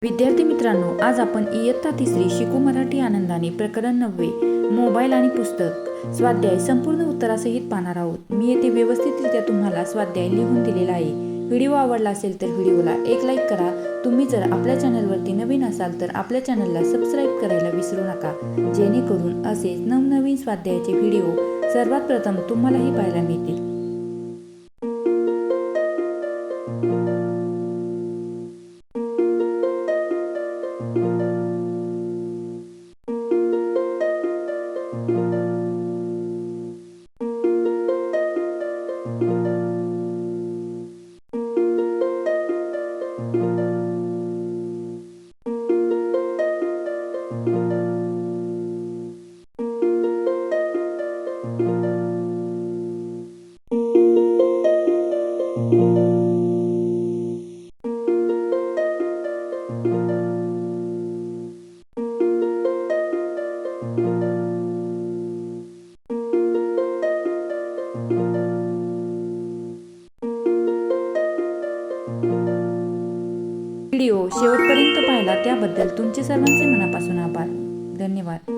विद्यार्थी मित्रांनो, आज आपण इयत्ता तिसरी शिकू मराठी आनंदाने प्रकरण 9 मोबाईल आणि पुस्तक स्वाध्याय संपूर्ण उत्तरासहित पाहणार आहोत। मी येथे व्यवस्थितरित्या तुम्हाला स्वाध्याय लिहून दिलेला आहे। व्हिडिओ आवडला असेल तर व्हिडिओला एक लाईक करा। तुम्ही जर आपल्या चॅनलवरती नवीन असाल तर आपल्या चॅनलला सबस्क्राईब करायला विसरू नका, जेणेकरून असेच नवनवीन स्वाध्यायाचे व्हिडिओ सर्वात प्रथम तुम्हालाही पाहायला मिळतील। व्हिडिओ शेवटपर्यंत पाहिला त्याबद्दल तुमचे सर्वांचे मनापासून आभार। धन्यवाद।